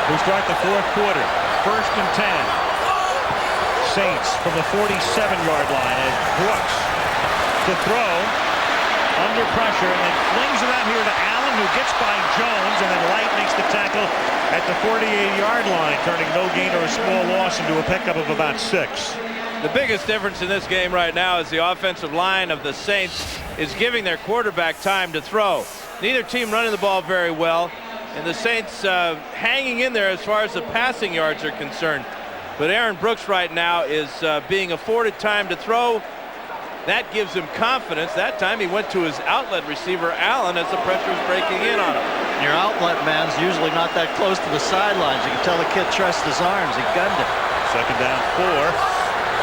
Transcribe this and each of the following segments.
We start the fourth quarter. 1st and 10. Saints from the 47-yard line as Brooks to throw under pressure and then flings it out here to Allen, who gets by Jones, and then Light makes the tackle at the 48-yard line, turning no gain or a small loss into a pickup of about 6. The biggest difference in this game right now is the offensive line of the Saints is giving their quarterback time to throw. Neither team running the ball very well, and the Saints hanging in there as far as the passing yards are concerned. But Aaron Brooks right now is being afforded time to throw. That gives him confidence. That time he went to his outlet receiver, Allen, as the pressure was breaking in on him. Your outlet man's usually not that close to the sidelines. You can tell the kid trusts his arms. He gunned it. 2nd down 4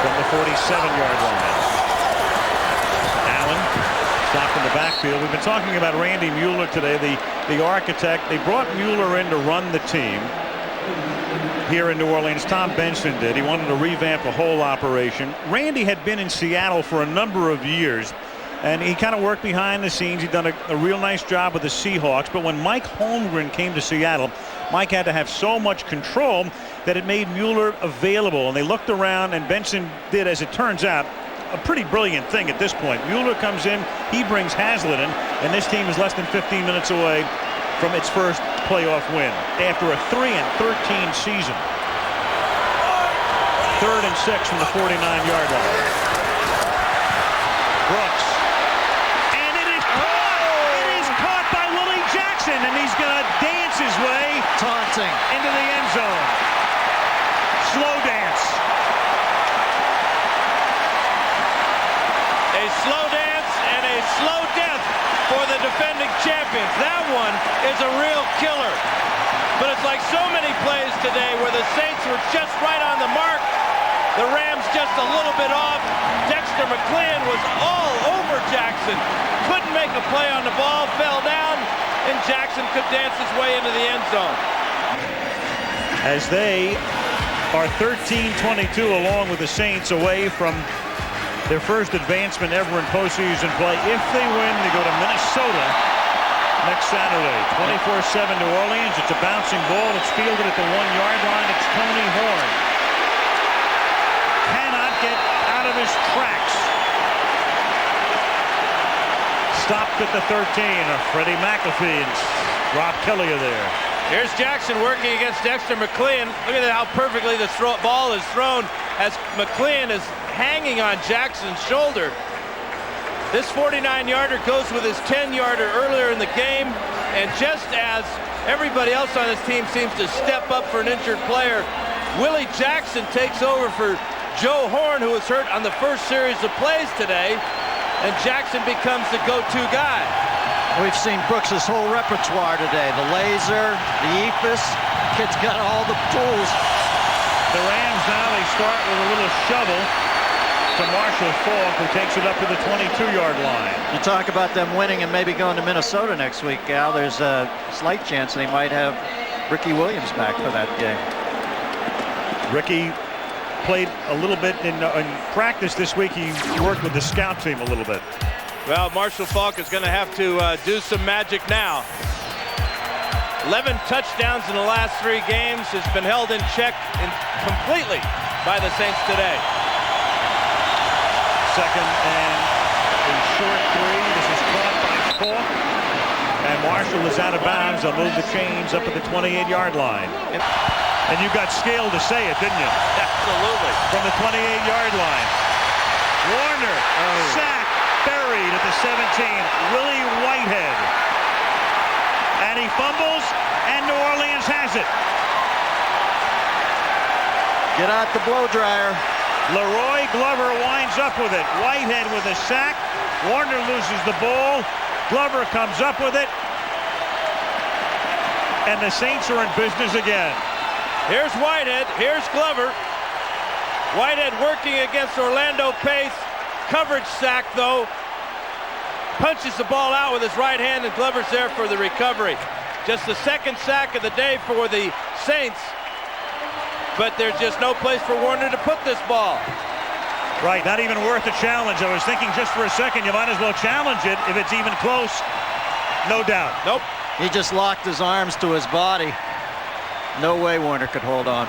from the 47-yard line. Allen stopped in the backfield. We've been talking about Randy Mueller today, the architect. They brought Mueller in to run the team here in New Orleans. Tom Benson did. He wanted to revamp the whole operation. Randy had been in Seattle for a number of years, and he kind of worked behind the scenes. He'd done a real nice job with the Seahawks. But when Mike Holmgren came to Seattle, Mike had to have so much control that it made Mueller available. And they looked around, and Benson did, as it turns out, a pretty brilliant thing at this point. Mueller comes in, he brings Haslett in, and this team is less than 15 minutes away from its first playoff win after a 3-13 season. 3rd and 6 from the 49-yard line. Brooks. And it is caught! It is caught by Willie Jackson, and he's going to dance his way Taunting into the end zone. Slow dance. A slow dance and a slow death for the defending champions. That one is a real killer. But it's like so many plays today where the Saints were just right on the mark. The Rams just a little bit off. Dexter McClellan was all over Jackson. Couldn't make a play on the ball, fell down, and Jackson could dance his way into the end zone. As they are 13-22 along with the Saints away from their first advancement ever in postseason play. If they win, they go to Minnesota next Saturday. 24-7 New Orleans. It's a bouncing ball. It's fielded at the 1-yard line. It's Tony Horn. Cannot get out of his tracks. Stopped at the 13. Freddie McAfee and Rob Kelly are there. Here's Jackson working against Dexter McClellan. Look at how perfectly the ball is thrown as McClellan is hanging on Jackson's shoulder. This 49-yarder goes with his 10-yarder earlier in the game, and just as everybody else on his team seems to step up for an injured player, Willie Jackson takes over for Joe Horn, who was hurt on the first series of plays today, and Jackson becomes the go-to guy. We've seen Brooks' whole repertoire today. The laser, the ephus. Kid's got all the tools. The Rams now, they start with a little shovel to Marshall Faulk, who takes it up to the 22-yard line. You talk about them winning and maybe going to Minnesota next week, Al. There's a slight chance they might have Ricky Williams back for that game. Ricky played a little bit in practice this week. He worked with the scout team a little bit. Well, Marshall Faulk is going to have to do some magic now. 11 touchdowns in the last 3 games, has been held in check completely by the Saints today. 2nd and a short 3. This is caught by Faulk. And Marshall is out of bounds. They'll move the chains up at the 28-yard line. And you got scale to say it, didn't you? Absolutely. From the 28-yard line. Warner, sack, buried at the 17. Willie Whitehead. And he fumbles, and New Orleans has it. Get out the blow dryer. Leroy Glover winds up with it. Whitehead with a sack. Warner loses the ball. Glover comes up with it. And the Saints are in business again. Here's Whitehead. Here's Glover. Whitehead working against Orlando Pace. Coverage sack, though. Punches the ball out with his right hand, and Glover's there for the recovery. Just the 2nd sack of the day for the Saints. But there's just no place for Warner to put this ball. Right, not even worth a challenge. I was thinking just for a second, you might as well challenge it if it's even close. No doubt. Nope. He just locked his arms to his body. No way Warner could hold on.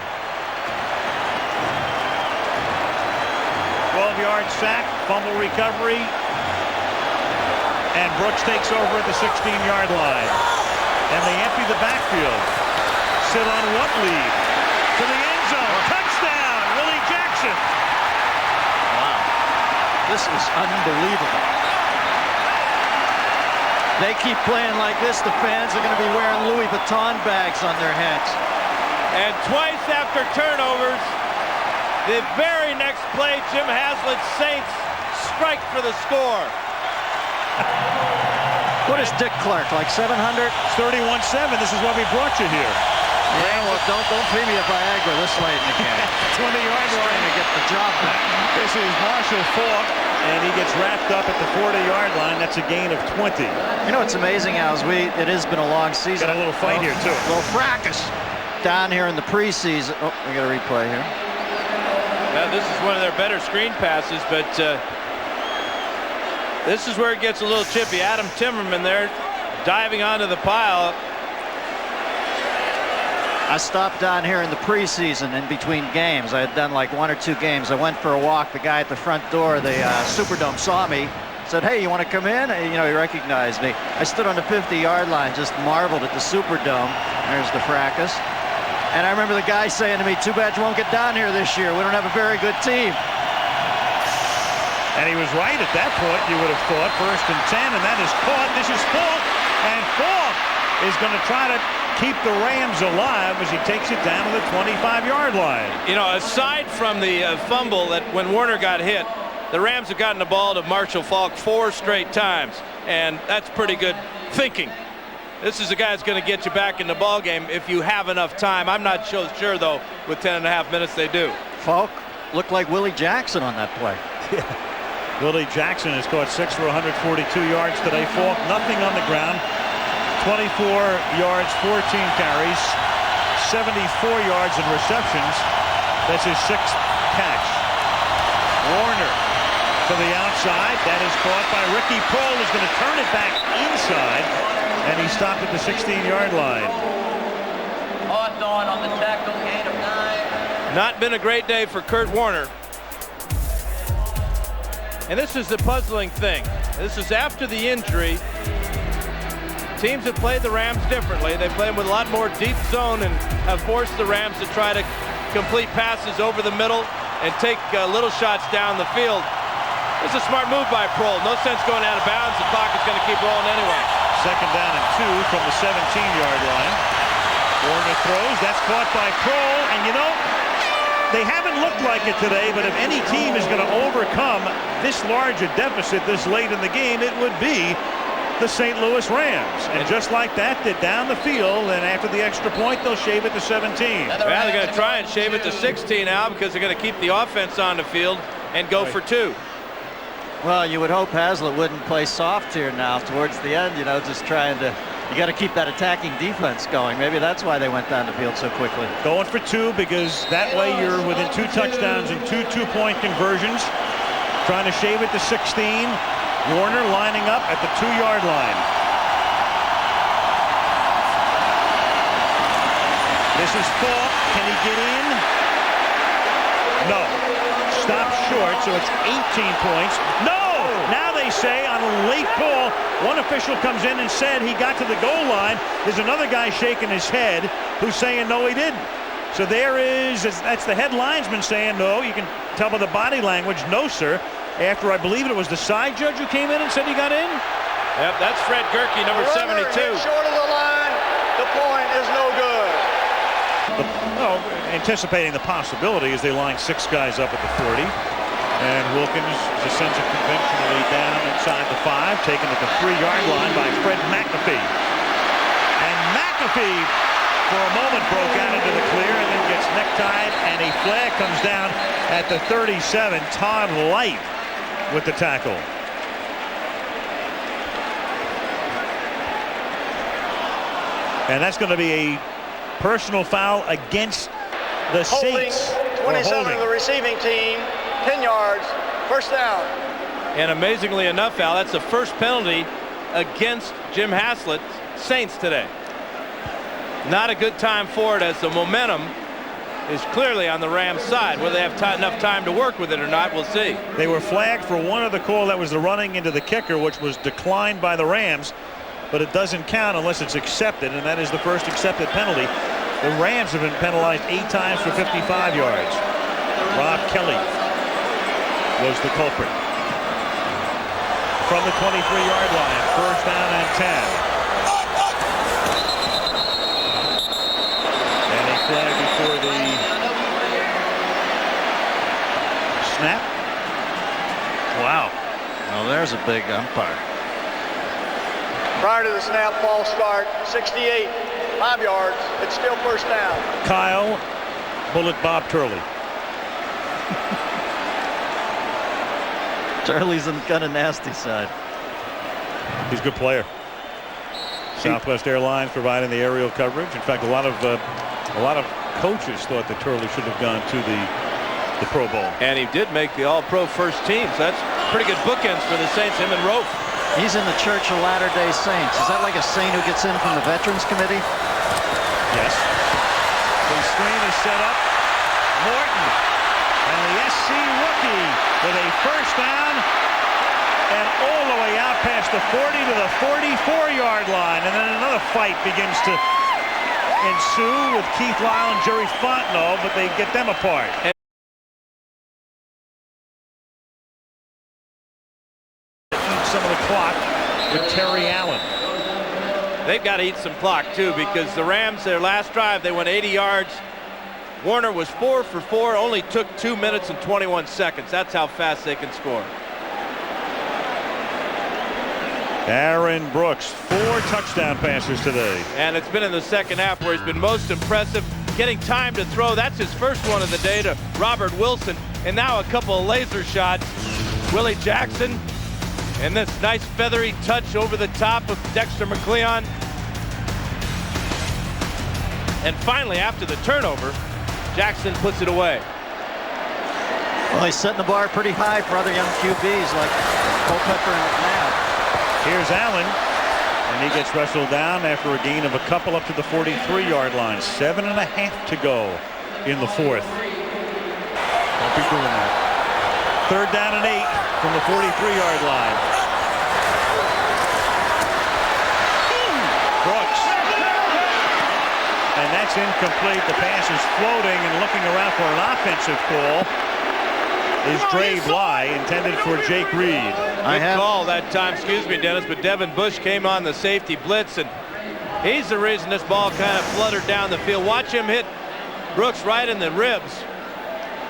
12-yard sack, fumble recovery, and Brooks takes over at the 16-yard line. And they empty the backfield. Sit on what lead? To the end zone. Touchdown, Willie Jackson. Wow. This is unbelievable. They keep playing like this, the fans are going to be wearing Louis Vuitton bags on their heads. And twice after turnovers, the very next play, Jim Haslett's Saints strike for the score. What is Dick Clark, like 700? 31-7. This is why we brought you here. Yeah, well, don't pay me a Viagra this late in the game. 20-yard line. Trying to get the job back. This is Marshall Faulk, and he gets wrapped up at the 40-yard line. That's a gain of 20. You know what's amazing, Al, is it has been a long season. Got a little fight here, too. A little fracas down here in the preseason. Oh, we got a replay here. Now, this is one of their better screen passes, but this is where it gets a little chippy. Adam Timmerman there diving onto the pile. I stopped down here in the preseason in between games. I had done like 1 or 2 games. I went for a walk. The guy at the front door of the Superdome saw me, said, "Hey, you want to come in?" And, you know, he recognized me. I stood on the 50-yard line, just marveled at the Superdome. There's the fracas. And I remember the guy saying to me, "Too bad you won't get down here this year. We don't have a very good team." And he was right at that point, you would have thought. 1st and 10, and that is caught. This is Faulk, and Faulk is going to try to keep the Rams alive as he takes it down to the 25-yard line. You know, aside from the fumble that when Warner got hit, the Rams have gotten the ball to Marshall Faulk 4 straight times, and that's pretty good thinking. This is a guy that's going to get you back in the ball game if you have enough time. I'm not so sure, though, with 10.5 minutes they do. Faulk looked like Willie Jackson on that play. Yeah. Willie Jackson has caught 6 for 142 yards today. Faulk, nothing on the ground. 24 yards, 14 carries, 74 yards in receptions. That's his 6th catch. Warner to the outside. That is caught by Ricky Prohl, who's going to turn it back inside. And he stopped at the 16-yard line. Hawthorne on the tackle, gain of 9. Not been a great day for Kurt Warner. And this is the puzzling thing. This is after the injury. Teams have played the Rams differently. They play them with a lot more deep zone and have forced the Rams to try to complete passes over the middle and take little shots down the field. It's a smart move by Prohl. No sense going out of bounds. The pocket's going to keep rolling anyway. 2nd down and 2 from the 17-yard line. Warner throws. That's caught by Prohl. And you know, they haven't looked like it today, but if any team is going to overcome this large a deficit this late in the game, it would be the St. Louis Rams. And just like that, they're down the field, and after the extra point, they'll shave it to 17. Well, they're going to try and shave it to 16 now because they're going to keep the offense on the field and go for 2. Well, you would hope Haslett wouldn't play soft here now towards the end, you know, just trying to, you got to keep that attacking defense going. Maybe that's why they went down the field so quickly. Going for 2 because that way you're within 2 touchdowns and 2 two-point conversions. Trying to shave it to 16. Warner lining up at the 2-yard line. This is Faulk. Can he get in? No. Stop short, so it's 18 points. No! Now they say on a late call, one official comes in and said he got to the goal line. There's another guy shaking his head who's saying no, he didn't. So there is, that's the head linesman saying no. You can tell by the body language, no, sir. After I believe it was the side judge who came in and said he got in. Yep, that's Fred Gerke, number 72. Short of the line, the point is no good. Anticipating the possibility as they line 6 guys up at the 40. And Wilkins just sends it conventionally down inside the 5, taken at the 3-yard line by Fred McAfee. And McAfee, for a moment, broke out into the clear and then gets necktied, and a flag comes down at the 37. Todd Light with the tackle. And that's going to be a personal foul against the Saints. 27 of the receiving team, 10 yards, first down. And amazingly enough, Al, that's the first penalty against Jim Haslett's Saints today. Not a good time for it, as the momentum is clearly on the Rams side. Whether they have enough time to work with it or not, we'll see. They were flagged for one of the call. That was the running into the kicker, which was declined by the Rams, but it doesn't count unless it's accepted, and that is the first accepted penalty. The Rams have been penalized 8 times for 55 yards. Rob Kelly was the culprit. From the 23-yard line, first down and 10. And a flag before the snap. Wow. Well, there's a big umpire. Prior to the snap, false start, 68, 5 yards. It's still first down. Kyle Bullet Bob Turley. Turley's on kind of nasty side. He's a good player. Southwest Airlines providing the aerial coverage. In fact, a lot of coaches thought that Turley should have gone to the Pro Bowl. And he did make the All-Pro first team, so that's pretty good bookends for the Saints, him and Rofe. He's in the Church of Latter-day Saints. Is that like a Saint who gets in from the Veterans Committee? Yes. The screen is set up. Morton and the SC rookie with a first down and all the way out past the 40 to the 44-yard line. And then another fight begins to ensue with Keith Lyle and Jerry Fontenot, but they get them apart. Some of the clock with Terry Allen. They've got to eat some clock too, because the Rams, their last drive, they went 80 yards. Warner was 4 for 4, only took 2 minutes and 21 seconds. That's how fast they can score. Aaron Brooks, 4 touchdown passes today. And it's been in the second half where he's been most impressive, getting time to throw. That's his first one of the day to Robert Wilson, and now a couple of laser shots. Willie Jackson, and this nice feathery touch over the top of Dexter McCleon. And finally, after the turnover, Jackson puts it away. Well, he's setting the bar pretty high for other young QBs like Culpepper and McNabb. Here's Allen, and he gets wrestled down after a gain of a couple up to the 43-yard line. 7.5 to go in the fourth. Don't be doing that. Third down and 8 from the 43-yard line. Brooks. And that's incomplete. The pass is floating, and looking around for an offensive call is Dre Bly, intended for Jake Reed. Good call that time, excuse me, Dennis, but Devin Bush came on the safety blitz, and he's the reason this ball kind of fluttered down the field. Watch him hit Brooks right in the ribs.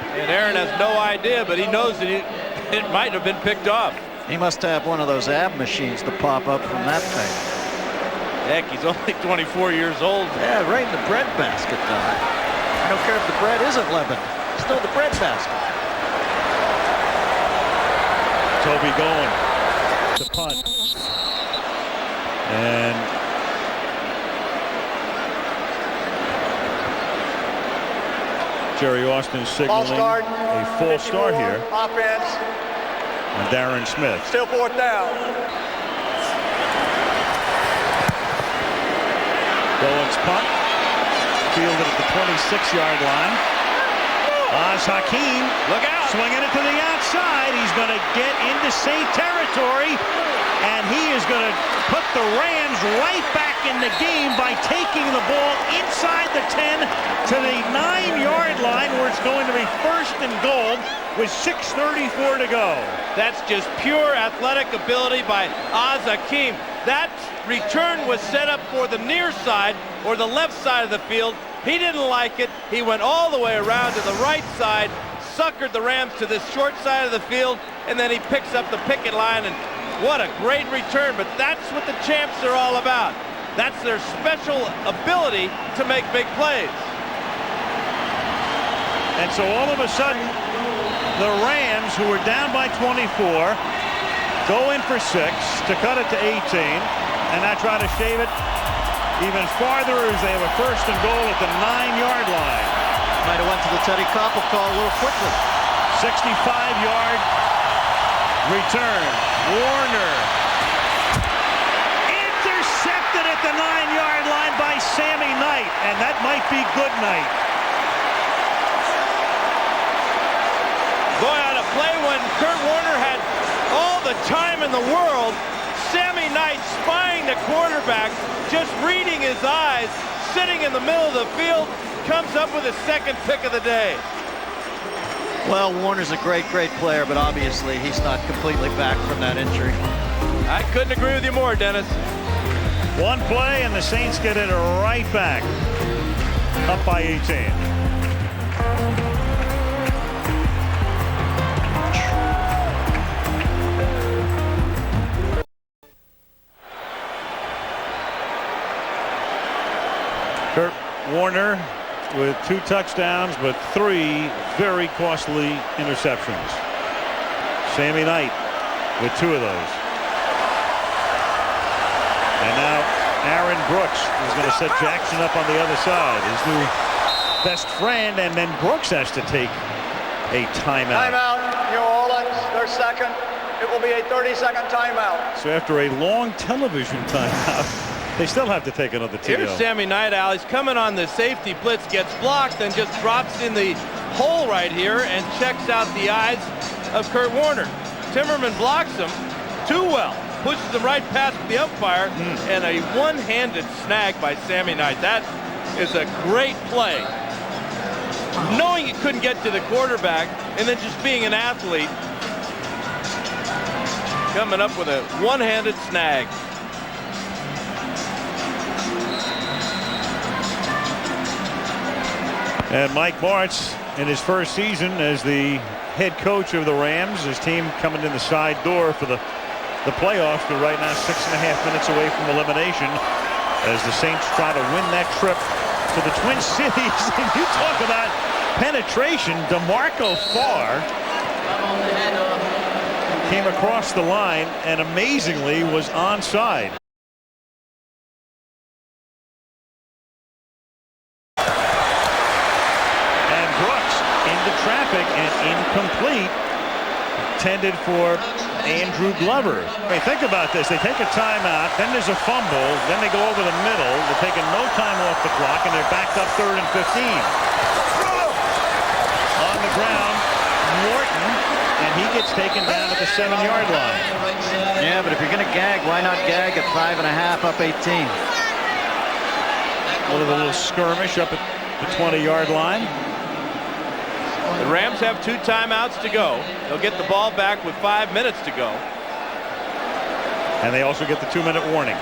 And Aaron has no idea, but he knows that it might have been picked off. He must have one of those ab machines to pop up from that thing. Heck, he's only 24 years old. Yeah, right in the bread basket, though. I don't care if the bread isn't leavened. Still the bread basket. Toby going to punt. And Jerry Austin signaling a false start here. Offense. And Darren Smith. Still fourth down. Goins punt. Fielded at the 26-yard line. Oz Hakeem. Look out. Swinging it to the outside. He's going to get into Saint territory. And he is going to put the Rams right back in the game by taking the ball inside the 10 to the 9-yard line, where it's going to be first and goal with 6:34 to go. That's just pure athletic ability by Oz Hakeem. That return was set up for the near side or the left side of the field. He didn't like it. He went all the way around to the right side, suckered the Rams to this short side of the field, and then he picks up the picket line, and what a great return. But that's what the champs are all about. That's their special ability to make big plays. And so all of a sudden, the Rams, who were down by 24, go in for 6 to cut it to 18, and now try to shave it even farther as they have a first and goal at the 9-yard line. Might have went to the Teddy Koppel call a little quickly. 65-yard return. Warner intercepted at at the 9-yard line by Sammy Knight, and that might be good night. Boy, on a play when Kurt Warner had all the time in the world, Sammy Knight spying the quarterback, just reading his eyes, sitting in the middle of the field, comes up with his second pick of the day. Well, Warner's a great player, but obviously he's not completely back from that injury. I couldn't agree with you more, Dennis. One play, and the Saints get it right back. Up by 18. Kurt Warner with 2 touchdowns, but 3 very costly interceptions. Sammy Knight with 2 of those. And now Aaron Brooks is going to set Jackson up on the other side. His new best friend, and then Brooks has to take a timeout. Timeout, New Orleans, their second. It will be a 30-second timeout. So after a long television timeout, they still have to take another TO. Here's Sammy Knight, Al. He's coming on the safety blitz, gets blocked, and just drops in the hole right here and checks out the eyes of Kurt Warner. Timmerman blocks him too well, pushes him right past the umpire, and a one-handed snag by Sammy Knight. That is a great play. Knowing he couldn't get to the quarterback, and then just being an athlete, coming up with a one-handed snag. And Mike Martz, in his first season as the head coach of the Rams, his team coming in the side door for the playoffs. They're right now 6.5 minutes away from elimination as the Saints try to win that trip to the Twin Cities. And you talk about penetration. DeMarco Farr came across the line and amazingly was onside. Traffic and incomplete, intended for Andrew Glover. I mean, think about this. They take a timeout, then there's a fumble, then they go over the middle. They're taking no time off the clock, and they're backed up 3rd and 15. On the ground, Morton, and he gets taken down at the 7-yard line. Yeah, but if you're going to gag, why not gag at 5.5 up 18? A little skirmish up at the 20-yard line. The Rams have 2 timeouts to go. They'll get the ball back with 5 minutes to go. And they also get the 2-minute warning.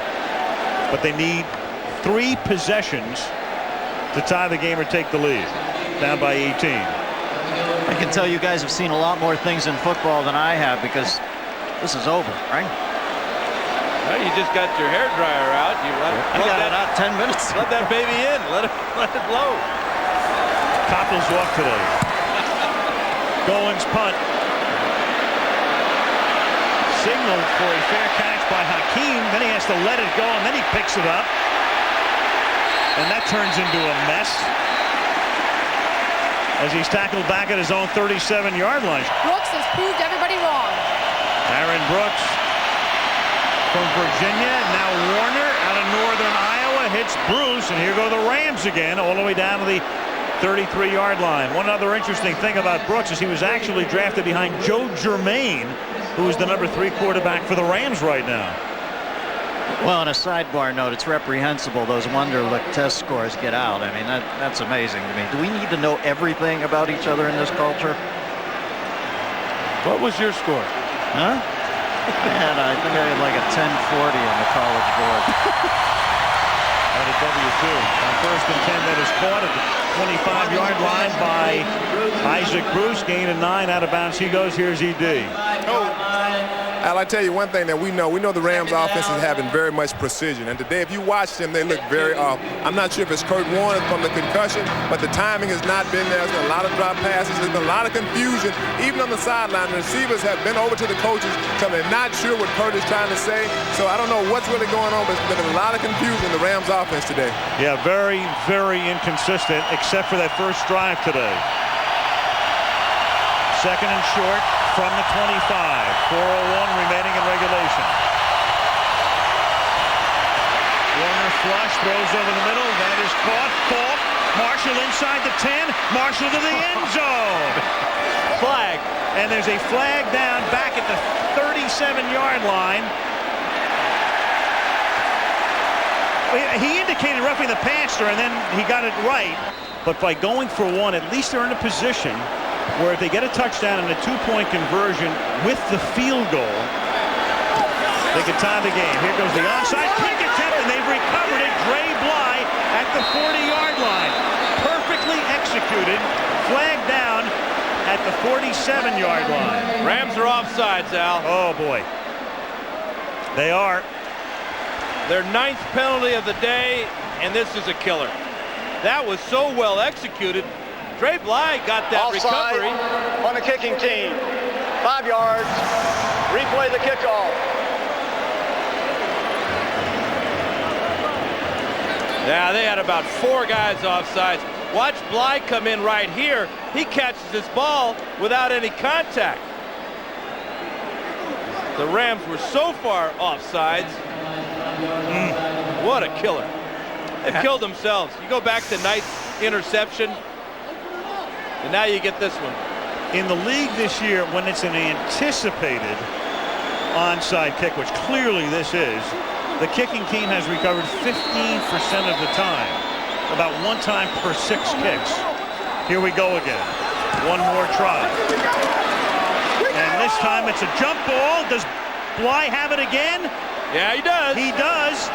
But they need 3 possessions to tie the game or take the lead. Down by 18. I can tell you guys have seen a lot more things in football than I have, because this is over, right? Well, you just got your hair dryer out. You I got it out 10 minutes. Let that baby in. Let it blow. Coppel's off today. Goins punt. Signaled for a fair catch by Hakeem. Then he has to let it go, and then he picks it up. And that turns into a mess as he's tackled back at his own 37-yard line. Brooks has proved everybody wrong. Aaron Brooks from Virginia. Now Warner out of Northern Iowa hits Bruce, and here go the Rams again, all the way down to the 33-yard line. One other interesting thing about Brooks is he was actually drafted behind Joe Germain, who is the number 3 quarterback for the Rams right now. Well, on a sidebar note, it's reprehensible those Wonderlic test scores get out. I mean, that's amazing to me. Do we need to know everything about each other in this culture? What was your score? Huh? I think I had like a 1040 on the college board. And a W2. On 1st and 10, that is caught at the 25-yard line by Isaac Bruce. Gain of 9, out of bounds he goes. Here's ED. Al, I tell you one thing that we know the Rams offense is having very much precision, and today if you watch them, they look very off. I'm not sure if it's Kurt Warner from the concussion, but the timing has not been there. There's been a lot of drop passes. There's been a lot of confusion even on the sideline. The receivers have been over to the coaches, so they're not sure what Kurt is trying to say. So I don't know what's really going on, but there's been a lot of confusion in the Rams offense today. Yeah, very, very inconsistent, except for that first drive today. 2nd and short from the 25. 4:01 remaining in regulation. Warner flush, throws over the middle. That is caught. Faulk. Marshall inside the 10. Marshall to the end zone. Flag. And there's a flag down back at the 37-yard line. He indicated roughing the passer, and then he got it right. But by going for one, at least they're in a position where if they get a touchdown and a two-point conversion with the field goal, they can tie the game. Here goes the onside kick attempt, and they've recovered it. Dre Bly at the 40-yard line. Perfectly executed. Flag down at the 47-yard line. Rams are offsides, Al. Oh, boy. They are. Their 9th penalty of the day, and this is a killer. That was so well executed. Dre Bly got that Offside recovery. on the kicking team. 5 yards. Replay the kickoff. Yeah, they had about 4 guys offsides. Watch Bly come in right here. He catches this ball without any contact. The Rams were so far offsides. What a killer. They've killed themselves. You go back to Knight's interception, and now you get this one. In the league this year, when it's an anticipated onside kick, which clearly this is, the kicking team has recovered 15% of the time. About 1 time per 6 kicks. Here we go again. One more try. And this time it's a jump ball. Does Bly have it again? Yeah, he does. He does.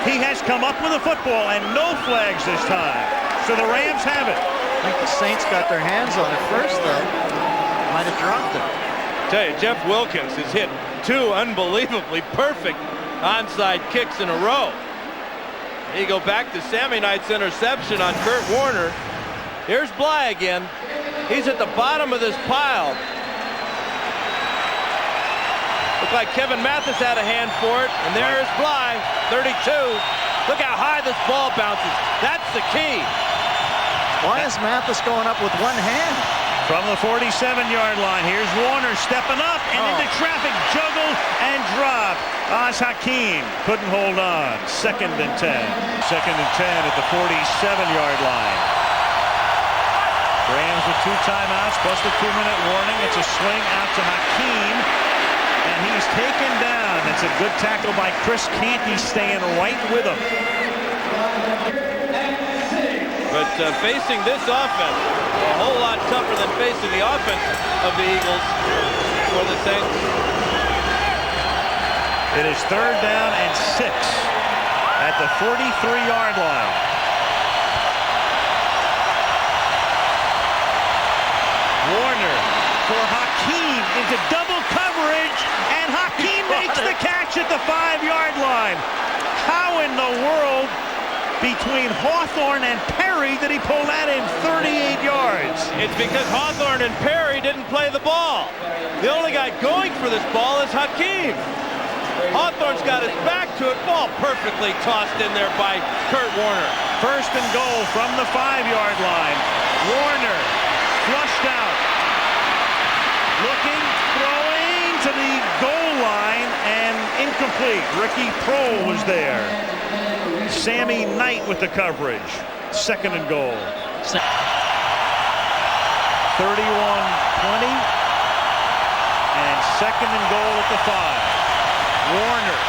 He has come up with a football and no flags this time. So the Rams have it. I think the Saints got their hands on it first, though. Might have dropped it. I tell you, Jeff Wilkins has hit 2 unbelievably perfect onside kicks in a row. You go back to Sammy Knight's interception on Kurt Warner. Here's Bly again. He's at the bottom of this pile. Looked like Kevin Mathis had a hand for it, and there's Bly, 32. Look how high this ball bounces. That's the key. Why is Mathis going up with one hand? From the 47-yard line, here's Warner stepping up and into traffic, juggled and dropped. Oz Hakeem couldn't hold on. 2nd and 10. 2nd and 10 at the 47-yard line. Rams with 2 timeouts plus the 2-minute warning. It's a swing out to Hakeem, and he's taken down. It's a good tackle by Chris Canty, staying right with him. But facing this offense, a whole lot tougher than facing the offense of the Eagles for the Saints. It is 3rd down and 6 at the 43-yard line. Warner for Hakeem into double coverage, and Hakeem makes the catch at the 5-yard line. How in the world, between Hawthorne and Perry, did he pull that in 38 yards? It's because Hawthorne and Perry didn't play the ball. The only guy going for this ball is Hakeem. Hawthorne's got his back to it. Ball perfectly tossed in there by Kurt Warner. 1st and goal from the 5-yard line. Warner flushed out. Looking, throwing to the goal line, and incomplete. Ricky Prohl was there. Sammy Knight with the coverage. 2nd and goal. 31-20. And 2nd and goal at the 5. Warner,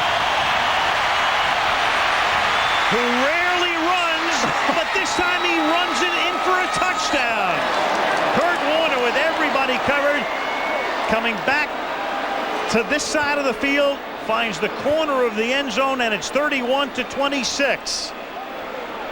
who rarely runs, but this time he runs it in for a touchdown. Kurt Warner with everybody covered, coming back to this side of the field, finds the corner of the end zone, and it's 31-26.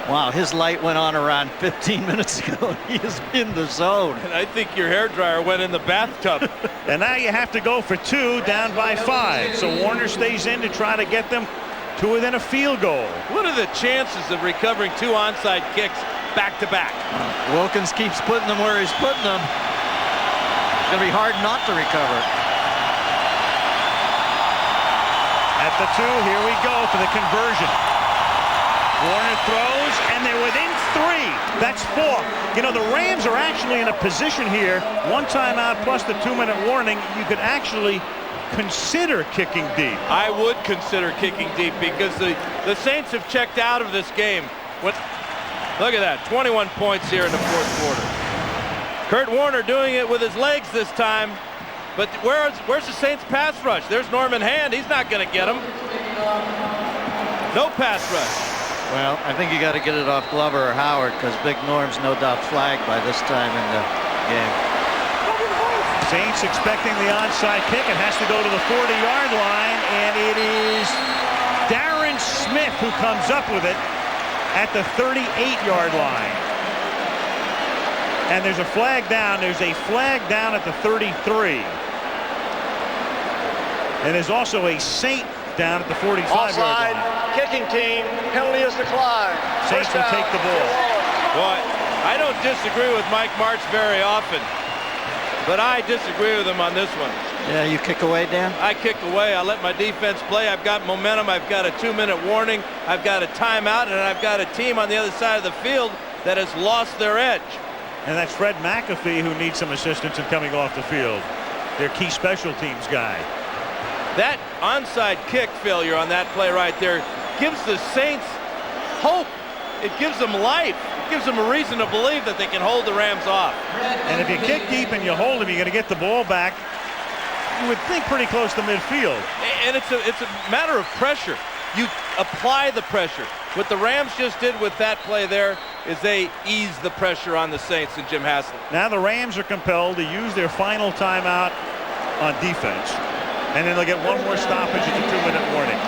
Wow, his light went on around 15 minutes ago. He is in the zone. And I think your hairdryer went in the bathtub. And now you have to go for 2, down by 5. So Warner stays in to try to get them to within a field goal. What are the chances of recovering 2 onside kicks back to back? Wilkins keeps putting them where he's putting them. It's going to be hard not to recover. At the 2, here we go for the conversion. Warner throws, and they're within 3. That's 4. You know, the Rams are actually in a position here, 1 timeout plus the 2-minute warning. You could actually consider kicking deep. I would consider kicking deep because the Saints have checked out of this game. Look at that, 21 points here in the fourth quarter. Kurt Warner doing it with his legs this time. But where's the Saints pass rush? There's Norman Hand. He's not going to get him. No pass rush. Well, I think you got to get it off Glover or Howard because Big Norm's no doubt flagged by this time in the game. Saints expecting the onside kick. It has to go to the 40-yard line, and it is Darren Smith who comes up with it at the 38-yard line. And there's a flag down. There's a flag down at the 33. And there's also a Saint down at the 45-yard Offside, line. kicking team, penalty is declined. Saints will take the ball. Boy, I don't disagree with Mike Martz very often, but I disagree with him on this one. Yeah, you kick away, Dan? I kick away. I let my defense play. I've got momentum. I've got a 2-minute warning. I've got a timeout, and I've got a team on the other side of the field that has lost their edge. And that's Fred McAfee who needs some assistance in coming off the field. Their key special teams guy. That onside kick failure on that play right there gives the Saints hope. It gives them life. It gives them a reason to believe that they can hold the Rams off. And if you kick deep and you hold them, you're going to get the ball back. You would think pretty close to midfield. And it's a matter of pressure. You apply the pressure. What the Rams just did with that play there is they ease the pressure on the Saints and Jim Haslett. Now the Rams are compelled to use their final timeout on defense. And then they'll get one more stoppage at the 2-minute warning.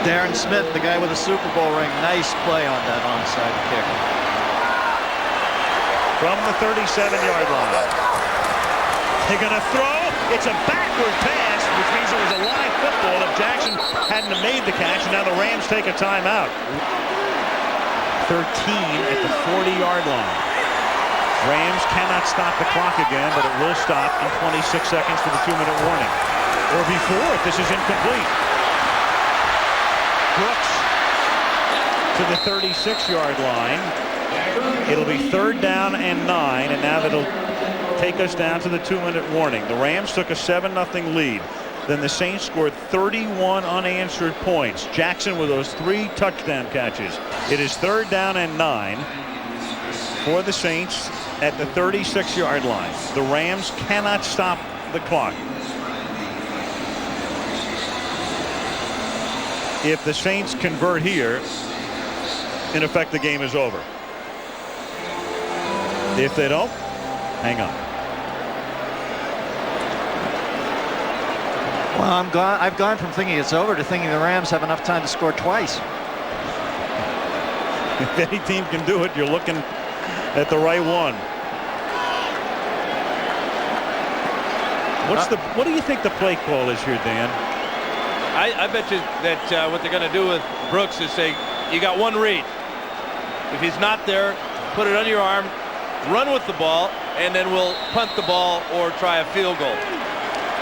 Darren Smith, the guy with a Super Bowl ring, nice play on that onside kick. From the 37-yard line. They're going to throw. It's a backward pass, which means it was a live football if Jackson hadn't have made the catch. And now the Rams take a timeout. 13 at the 40-yard line. Rams cannot stop the clock again, but it will stop in 26 seconds for the 2-minute warning. Or before if this is incomplete. Brooks to the 36-yard line. It'll be 3rd down and 9, and now that'll take us down to the 2-minute warning. The Rams took a 7-0 lead. Then the Saints scored 31 unanswered points. Jackson with those 3 touchdown catches. It is 3rd down and 9 for the Saints at the 36-yard line. The Rams cannot stop the clock. If the Saints convert here, in effect the game is over. If they don't, hang on. Well, I've gone from thinking it's over to thinking the Rams have enough time to score twice. If any team can do it, you're looking at the right one. What do you think the play call is here, Dan? I bet you that what they're going to do with Brooks is say, you got one read. If he's not there, put it under your arm, run with the ball, and then we'll punt the ball or try a field goal.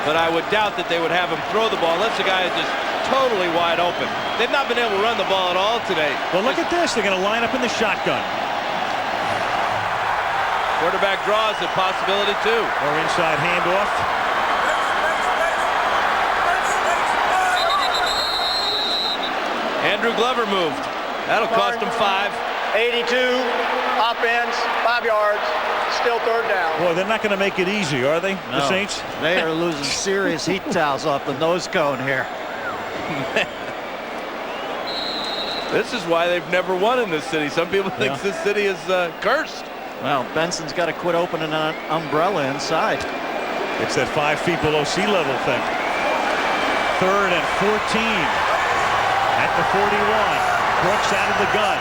But I would doubt that they would have him throw the ball unless the guy is just totally wide open. They've not been able to run the ball at all today. Well, look at this. They're going to line up in the shotgun. Quarterback draw is a possibility too. Or inside handoff. Andrew Glover moved. That'll cost him 5. 82, offense, 5 yards, still 3rd down. Boy, they're not going to make it easy, are they, the Saints? They are losing serious heat towels off the nose cone here. This is why they've never won in this city. Some people think this city is cursed. Well, Benson's got to quit opening an umbrella inside. It's that 5 feet below sea level thing. 3rd and 14 at the 41. Brooks out of the gun.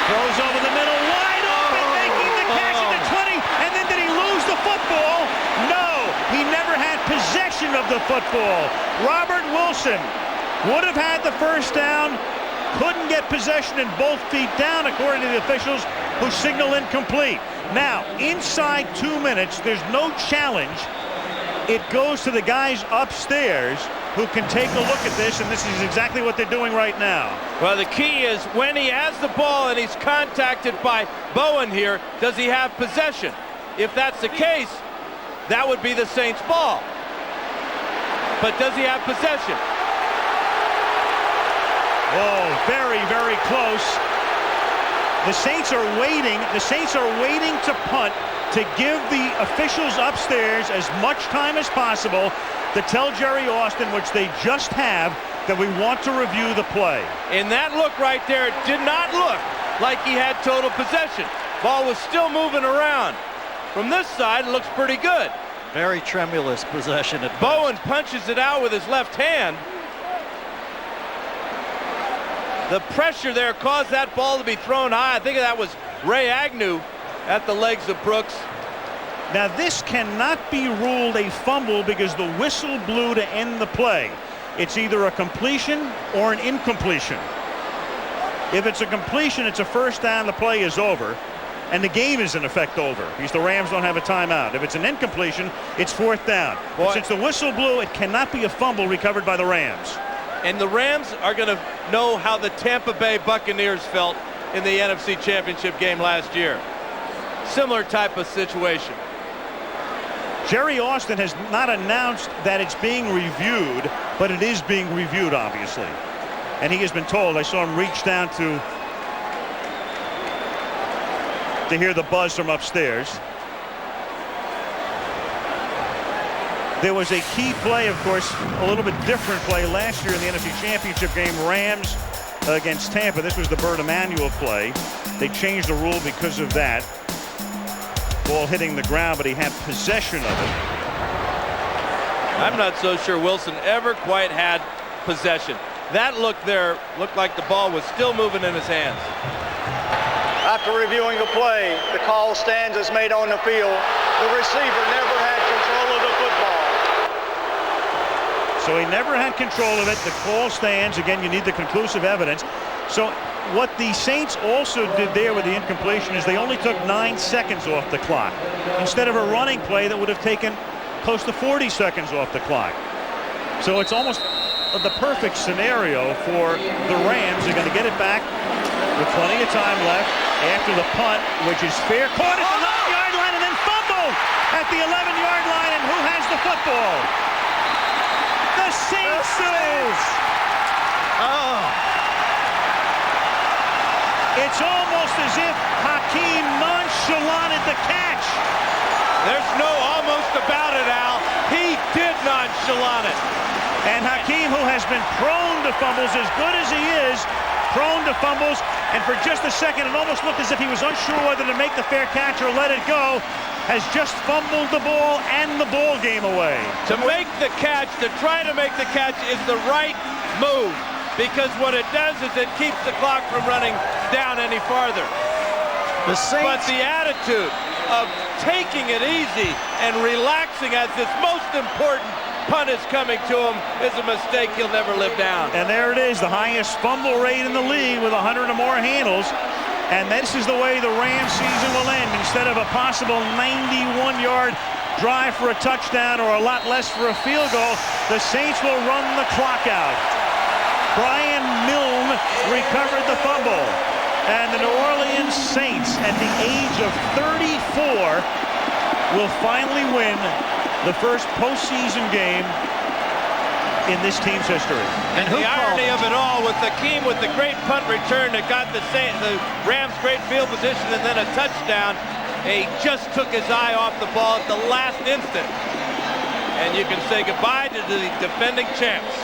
Throws over the middle, wide open, making the catch at the 20. And then did he lose the football? No, he never had possession of the football. Robert Wilson would have had the first down, couldn't get possession and both feet down, according to the officials who signal incomplete. Now, inside 2 minutes, there's no challenge. It goes to the guys upstairs who can take a look at this, and this is exactly what they're doing right now. Well, the key is when he has the ball and he's contacted by Bowen here, does he have possession? If that's the case, that would be the Saints' ball. But does he have possession? Oh, very, very close. The Saints are waiting. The Saints are waiting to punt to give the officials upstairs as much time as possible to tell Jerry Austin, which they just have, that we want to review the play. In that look right there, it did not look like he had total possession. Ball was still moving around. From this side, it looks pretty good. Very tremulous possession at Bowen punches it out with his left hand. The pressure there caused that ball to be thrown high. I think that was Ray Agnew at the legs of Brooks. Now this cannot be ruled a fumble because the whistle blew to end the play. It's either a completion or an incompletion. If it's a completion, it's a first down, the play is over. And the game is in effect over because the Rams don't have a timeout. If it's an incompletion, it's fourth down. But since the whistle blew, it cannot be a fumble recovered by the Rams. And the Rams are going to know how the Tampa Bay Buccaneers felt in the NFC Championship game last year. Similar type of situation. Jerry Austin has not announced that it's being reviewed, but it is being reviewed, obviously. And he has been told. I saw him reach down to hear the buzz from upstairs. There was a key play, of course, a little bit different play last year in the NFC Championship game, Rams against Tampa. This was the Bert Emanuel play. They changed the rule because of that. Ball hitting the ground, but he had possession of it. I'm not so sure Wilson ever quite had possession. That look there looked like the ball was still moving in his hands. After reviewing the play, the call stands as made on the field. The receiver never had control of the football. So he never had control of it. The call stands. Again, you need the conclusive evidence. So what the Saints also did there with the incompletion is they only took 9 seconds off the clock instead of a running play that would have taken close to 40 seconds off the clock. So it's almost the perfect scenario for the Rams. They're going to get it back with plenty of time left after the punt, which is fair. Caught at the 9-yard line and then fumbled at the 11-yard line. And who has the football? The Saints do. Oh. It's almost as if Hakeem nonchalanted the catch. There's no almost about it, Al. He did nonchalant it. And Hakeem, who has been prone to fumbles, as good as he is, prone to fumbles, and for just a second it almost looked as if he was unsure whether to make the fair catch or let it go, has just fumbled the ball and the ball game away. To make the catch, to try to make the catch is the right move, because what it does is it keeps the clock from running down any farther. The Saints, but the attitude of taking it easy and relaxing as this most important punt is coming to him is a mistake he'll never live down. And there it is, the highest fumble rate in the league with 100 or more handles. And this is the way the Rams season will end. Instead of a possible 91-yard drive for a touchdown or a lot less for a field goal, the Saints will run the clock out. Brian Milne recovered the fumble. And the New Orleans Saints, at the age of 34, will finally win the first postseason game in this team's history. And the irony of it all, with Hakeem with the great punt return that got the Rams great field position and then a touchdown, he just took his eye off the ball at the last instant. And you can say goodbye to the defending champs.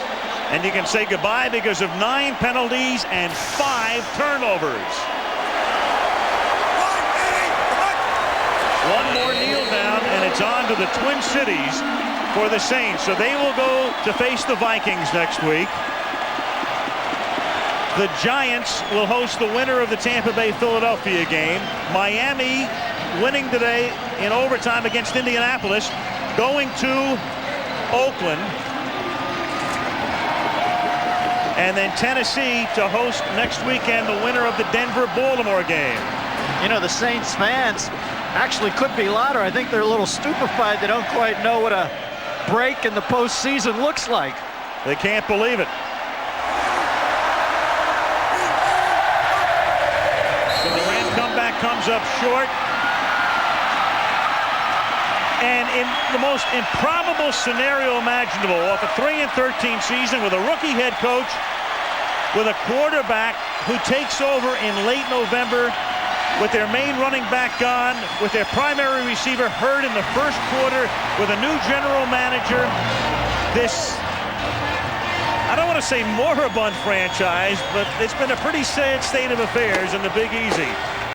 And you can say goodbye because of 9 penalties and 5 turnovers. One more kneel down, and it's on to the Twin Cities for the Saints. So they will go to face the Vikings next week. The Giants will host the winner of the Tampa Bay-Philadelphia game. Miami winning today in overtime against Indianapolis, going to Oakland. And then Tennessee to host next weekend the winner of the Denver-Baltimore game. You know, the Saints fans actually could be louder. I think they're a little stupefied. They don't quite know what a break in the postseason looks like. They can't believe it. So the Ram comeback comes up short. And in the most improbable scenario imaginable, off a 3-13 season with a rookie head coach, with a quarterback who takes over in late November, with their main running back gone, with their primary receiver hurt in the first quarter, with a new general manager, this, I don't want to say moribund franchise, but it's been a pretty sad state of affairs in the Big Easy.